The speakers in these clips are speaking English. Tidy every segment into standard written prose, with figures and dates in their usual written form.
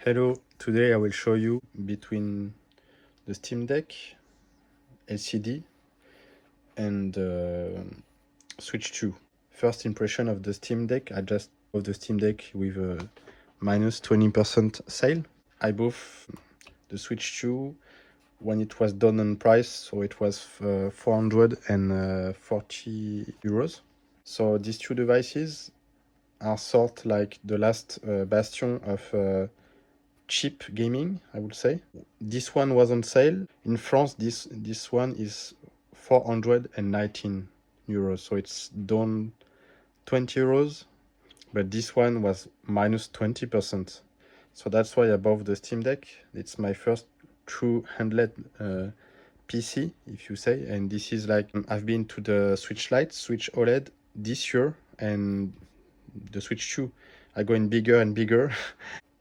Hello, today I will show you between the Steam Deck LCD and Switch 2. First impression of the Steam Deck, I just bought the Steam Deck with a minus 20% sale. I bought the Switch 2 when it was done on price, so it was 440 euros. So these two devices are sort like the last bastion of cheap gaming, I would say. This one was on sale in France. This one is 419 euros, so it's down 20 euros, but this one was minus 20%. So that's why I bought the Steam Deck. It's my first true handheld PC, if you say. And this is like, I've been to the Switch Lite, Switch OLED this year, and the Switch 2 are going bigger and bigger.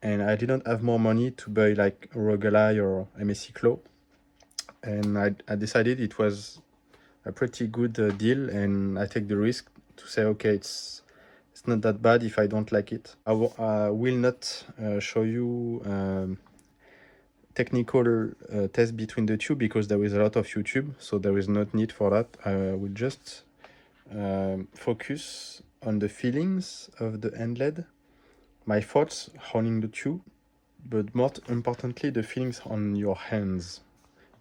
And I didn't have more money to buy like Rog Ally or MSI Claw. And I decided it was a pretty good deal, and I take the risk to say, okay, it's not that bad if I don't like it. I will not show you technical test between the two because there is a lot of YouTube, so there is not need for that. I will just focus on the feelings of the handheld, my thoughts holding the two, but more importantly, the feelings on your hands.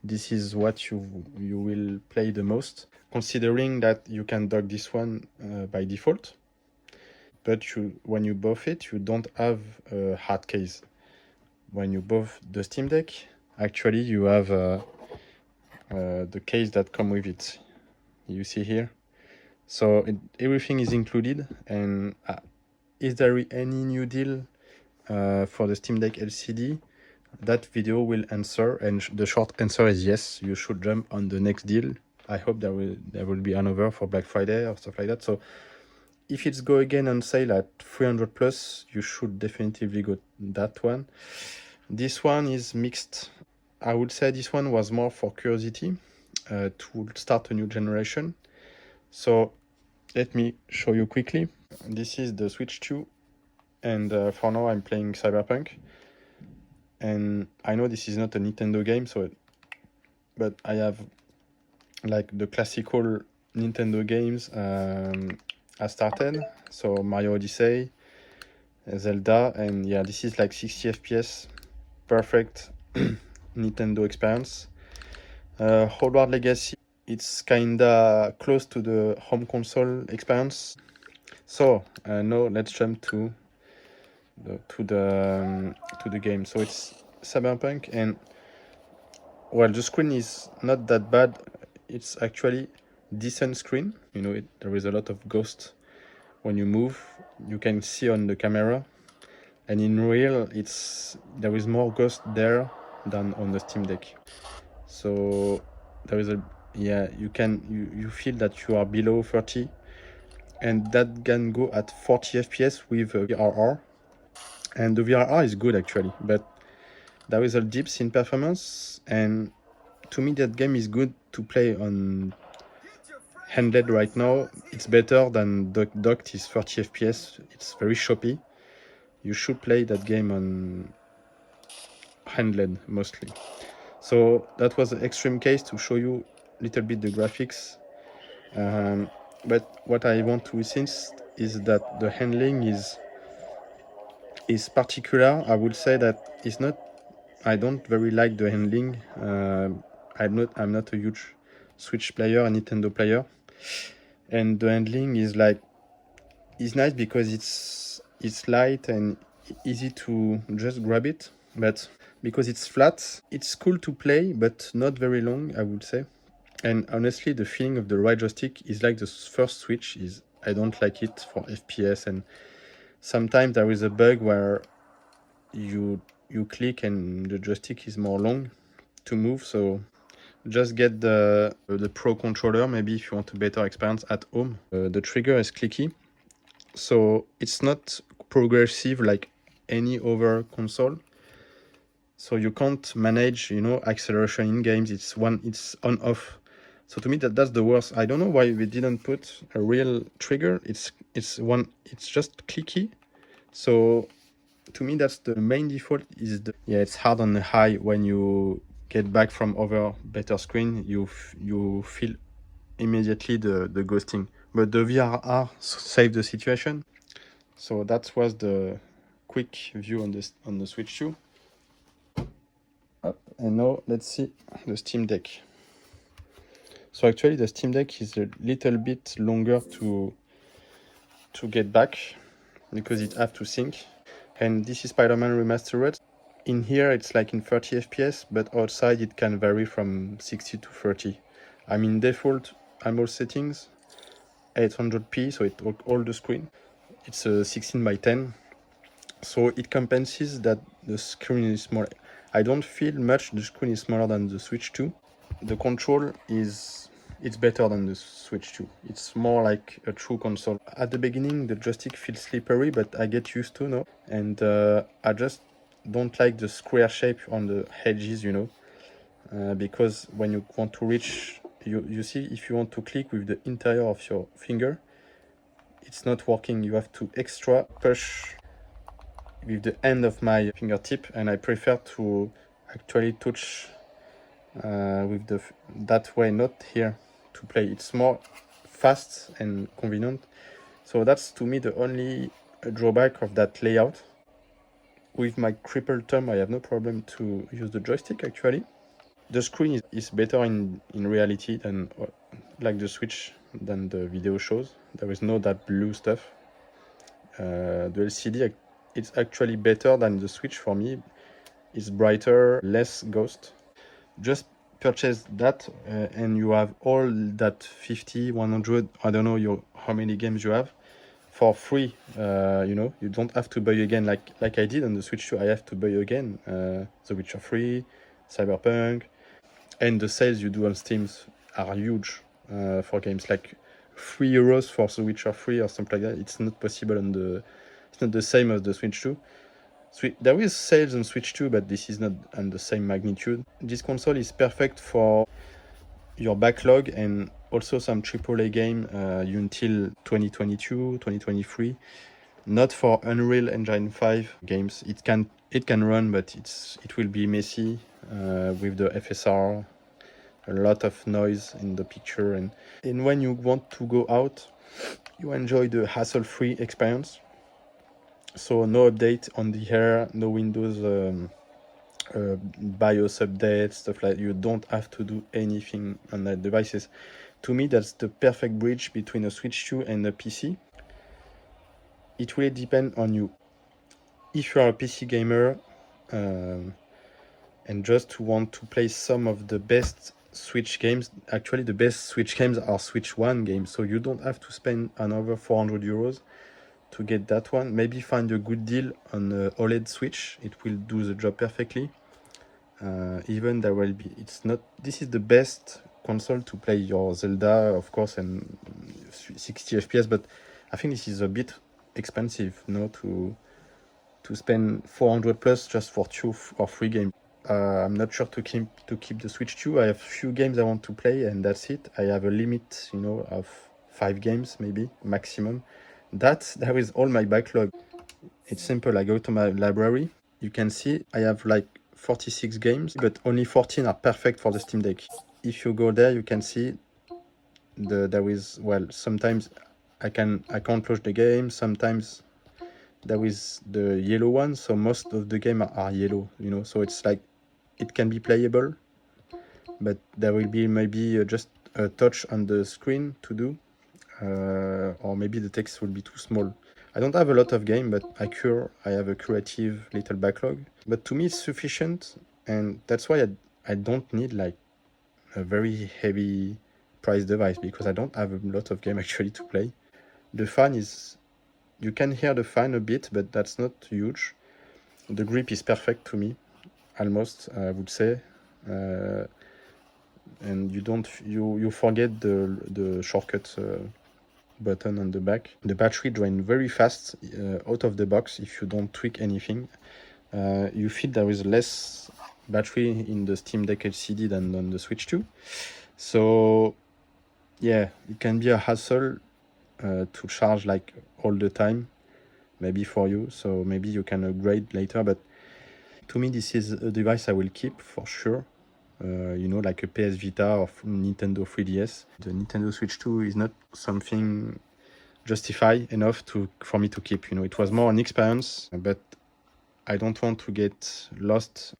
This is what you will play the most, considering that you can dock this one by default, but when you buff it, you don't have a hard case. When you buff the Steam Deck, actually you have the case that come with it. You see here. So everything is included. And is there any new deal for the Steam Deck LCD? That video will answer, and the short answer is yes. You should jump on the next deal. I hope there will be another for Black Friday or stuff like that. So if it's go again on sale at 300 plus, you should definitively go that one. This one is mixed. I would say this one was more for curiosity to start a new generation. So let me show you quickly. This is the Switch 2, and for now I'm playing Cyberpunk. And I know this is not a Nintendo game, but I have like the classical Nintendo games I started. So Mario Odyssey, Zelda, and yeah, this is like 60 FPS, perfect Nintendo experience. Hogwarts Legacy, it's kinda close to the home console experience. So now let's jump to the game. So it's Cyberpunk, and well, the screen is not that bad. It's actually decent screen. You know, there is a lot of ghost when you move. You can see on the camera, and in real, there is more ghost there than on the Steam Deck. So there is you feel that you are below 30, and that can go at 40 FPS with VRR. And the VRR is good actually, but there is a dips in performance, and to me that game is good to play on handheld right now. It's better than docked is 30 FPS. It's very choppy. You should play that game on handheld mostly. So that was an extreme case to show you a little bit the graphics. But what I want to insist is that the handling is particular. I would say that it's not. I don't very like the handling. I'm not a huge Switch player, a Nintendo player, and the handling is nice because it's light and easy to just grab it. But because it's flat, it's cool to play, but not very long, I would say. And honestly, the feeling of the right joystick is like the first Switch. I don't like it for FPS, and sometimes there is a bug where you click and the joystick is more long to move. So just get the Pro controller, maybe if you want a better experience at home. The trigger is clicky, so it's not progressive like any other console. So you can't manage, acceleration in games. It's on off. So to me that's the worst. I don't know why we didn't put a real trigger. It's just clicky. So To me, that's the main default. Is the it's hard on the high when you get back from over better screen. You feel immediately the ghosting, but the VRR saved the situation. So that was the quick view on the Switch 2. Up, and now let's see the Steam Deck. So actually the Steam Deck is a little bit longer to get back because it have to sync. And this is Spider-Man Remastered. In here it's like in 30 FPS, but outside it can vary from 60 to 30. I'm in default AMOLED settings, 800p, so it all the screen. It's a 16 by 10, so it compensates that the screen is small. I don't feel much the screen is smaller than the Switch 2. The control it's better than the Switch 2. It's more like a true console. At the beginning, the joystick feels slippery, but I get used to now. And I just don't like the square shape on the edges, because when you want to reach, you see, if you want to click with the interior of your finger, it's not working. You have to extra push with the end of my fingertip, and I prefer to actually touch with that way, not here, to play. It's more fast and convenient. So that's to me the only drawback of that layout. With my crippled thumb, I have no problem to use the joystick actually. The screen is better in reality than like the Switch than the video shows. There is no that blue stuff. The LCD, it's actually better than the Switch for me. It's brighter, less ghost. Just purchase that and you have all that 50, 100, I don't know how many games you have for free. You don't have to buy again like I did on the Switch 2. I have to buy again The Witcher 3, Cyberpunk, and the sales you do on Steam are huge for games like €3 for The Witcher 3 or something like that. It's not possible it's not the same as the Switch 2. There is sales on Switch 2, but this is not on the same magnitude. This console is perfect for your backlog and also some AAA game until 2022, 2023. Not for Unreal Engine 5 games. It can run, but it will be messy with the FSR, a lot of noise in the picture, and when you want to go out, you enjoy the hassle-free experience. So no update on the air, no Windows BIOS updates, stuff like that. You don't have to do anything on that devices. To me, that's the perfect bridge between a Switch 2 and a PC. It really depends on you. If you are a PC gamer and just want to play some of the best Switch games, actually the best Switch games are Switch 1 games, so you don't have to spend another €400 to get that one. Maybe find a good deal on the OLED Switch. It will do the job perfectly. Even there will be, this is the best console to play your Zelda, of course, and 60 FPS, but I think this is a bit expensive, to spend 400 plus just for 2 or 3 games. I'm not sure to keep the Switch 2. I have few games I want to play, and that's it. I have a limit, of 5 games maybe maximum. That is all my backlog. It's simple. I go to my library. You can see I have like 46 games, but only 14 are perfect for the Steam Deck. If you go there, you can see sometimes I can't launch the game. Sometimes there is the yellow one, so most of the game are yellow, so it's like it can be playable, but there will be maybe just a touch on the screen to do, or maybe the text will be too small. I don't have a lot of game, but I have a creative little backlog. But to me, it's sufficient, and that's why I don't need like a very heavy price device, because I don't have a lot of game actually to play. The fan is, you can hear the fan a bit, but that's not huge. The grip is perfect to me, almost, I would say. And you forget the shortcut button on the back. The battery drains very fast out of the box if you don't tweak anything. You feel there is less battery in the Steam Deck LCD than on the Switch 2. So yeah, it can be a hassle to charge like all the time. maybe for you, so maybe you can upgrade later, but to me this is a device I will keep for sure. You know, like a PS Vita or Nintendo 3DS. The Nintendo Switch 2 is not something justify enough for me to keep. You know, it was more an experience, but I don't want to get lost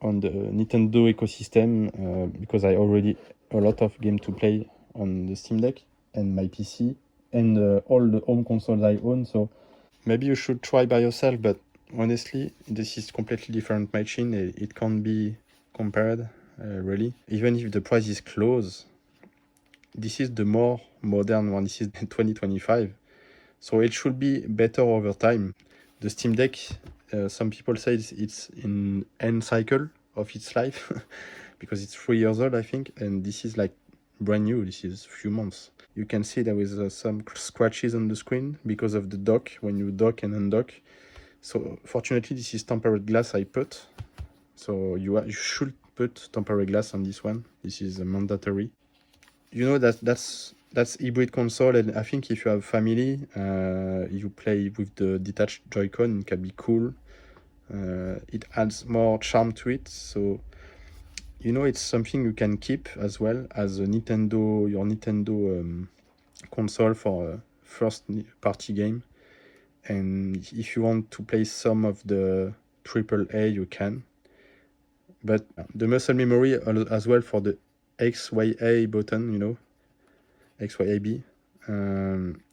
on the Nintendo ecosystem because I already a lot of game to play on the Steam Deck and my PC and all the home consoles I own. So maybe you should try by yourself, but honestly, this is completely different machine. It can't be compared, really. Even if the price is close, this is the more modern one. This is 2025, so it should be better over time. The Steam Deck, some people say it's in end cycle of its life because it's 3 years old, I think, and this is like brand new. This is a few months. You can see there is some scratches on the screen because of the dock when you dock and undock. So fortunately, this is tempered glass I put. So you should put tempered glass on this one. This is mandatory. You know that's hybrid console, and I think if you have family, you play with the detached Joy-Con, it can be cool. It adds more charm to it. So you know it's something you can keep as well as your Nintendo console for a first party game. And if you want to play some of the AAA, you can. But the muscle memory as well for the XYA button, you know, XYAB.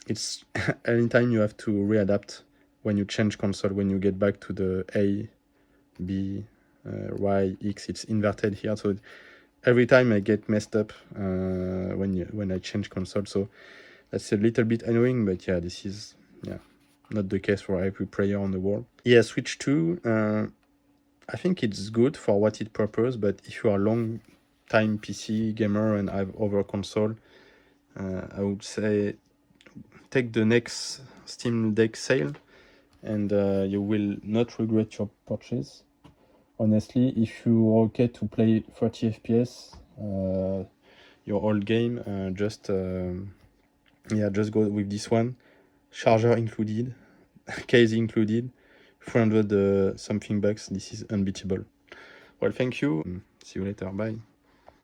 It's anytime you have to readapt when you change console, when you get back to the A, B, Y, X, it's inverted here. So every time I get messed up when I change console. So that's a little bit annoying, but yeah, this is not the case for every player on the world. Yeah, Switch 2, I think it's good for what it purposes, but if you are a long time PC gamer and have other console, I would say take the next Steam Deck sale and you will not regret your purchase. Honestly, if you are okay to play 30 FPS, your old game, just go with this one. Charger included, case included, 300 something bucks. This is unbeatable. Well, thank you. See you later. Bye.